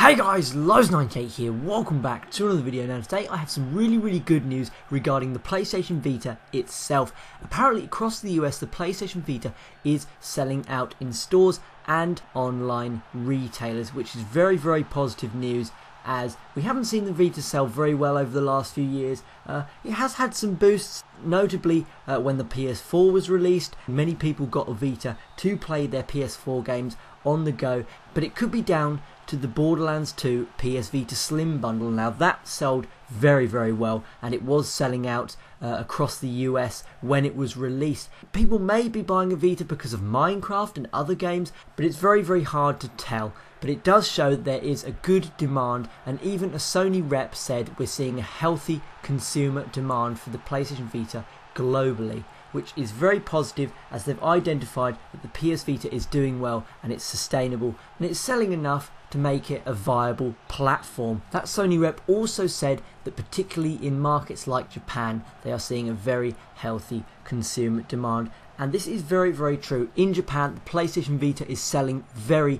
Hey guys, Lows98 here, welcome back to another video. Now today I have some really good news regarding the PlayStation Vita itself. Apparently across the US the PlayStation Vita is selling out in stores and online retailers, which is very positive news, as we haven't seen the Vita sell very well over the last few years. It has had some boosts, notably when the PS4 was released. Many people got a Vita to play their PS4 games on the go, but it could be down to the Borderlands 2 PS Vita Slim bundle. Now that sold very well, and it was selling out across the US when it was released. People may be buying a Vita because of Minecraft and other games, but it's very hard to tell. But it does show that there is a good demand, and even a Sony rep said we're seeing a healthy consumer demand for the PlayStation Vita globally, which is very positive, as they've identified that the PS Vita is doing well and it's sustainable and it's selling enough to make it a viable platform. That Sony rep also said that particularly in markets like Japan, they are seeing a very healthy consumer demand. And this is very true. In Japan, the PlayStation Vita is selling very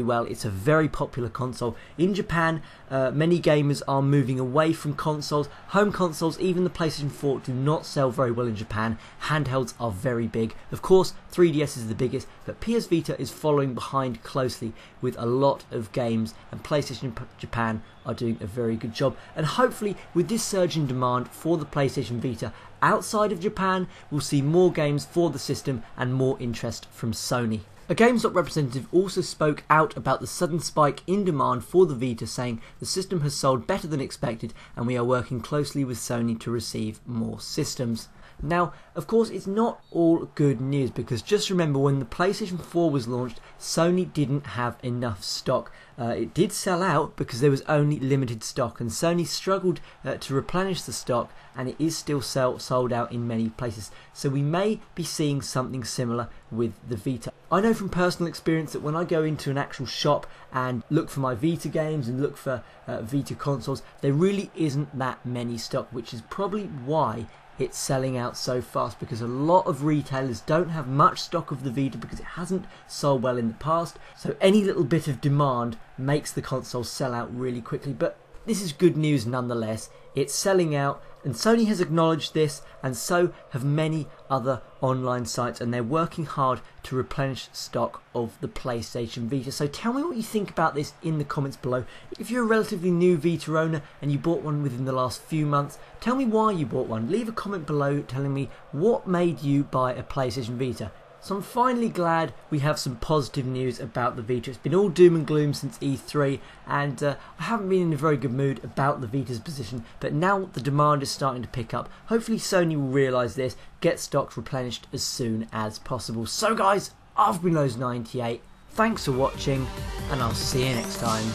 well. It's a very popular console. In Japan, many gamers are moving away from consoles. Home consoles, even the PlayStation 4, do not sell very well in Japan. Handhelds are very big. Of course, 3DS is the biggest, but PS Vita is following behind closely with a lot of games, and PlayStation Japan are doing a very good job. And hopefully, with this surge in demand for the PlayStation Vita outside of Japan, we'll see more games for the system and more interest from Sony. A GameStop representative also spoke out about the sudden spike in demand for the Vita, saying the system has sold better than expected and we are working closely with Sony to receive more systems. Now, of course, it's not all good news, because just remember when the PlayStation 4 was launched, Sony didn't have enough stock. It did sell out because there was only limited stock, and Sony struggled to replenish the stock, and it is still sold out in many places. So we may be seeing something similar with the Vita. I know from personal experience that when I go into an actual shop and look for my Vita games and look for Vita consoles, there really isn't that many stock, which is probably why it's selling out so fast, because a lot of retailers don't have much stock of the Vita because it hasn't sold well in the past. So any little bit of demand makes the console sell out really quickly. But this is good news nonetheless. It's selling out, and Sony has acknowledged this, and so have many other online sites, and they're working hard to replenish stock of the PlayStation Vita. So tell me what you think about this in the comments below. If you're a relatively new Vita owner and you bought one within the last few months, tell me why you bought one. Leave a comment below telling me what made you buy a PlayStation Vita. So I'm finally glad we have some positive news about the Vita. It's been all doom and gloom since E3, and I haven't been in a very good mood about the Vita's position, but now the demand is starting to pick up. Hopefully Sony will realise this, get stocks replenished as soon as possible. So guys, I've been Lows98, thanks for watching, and I'll see you next time.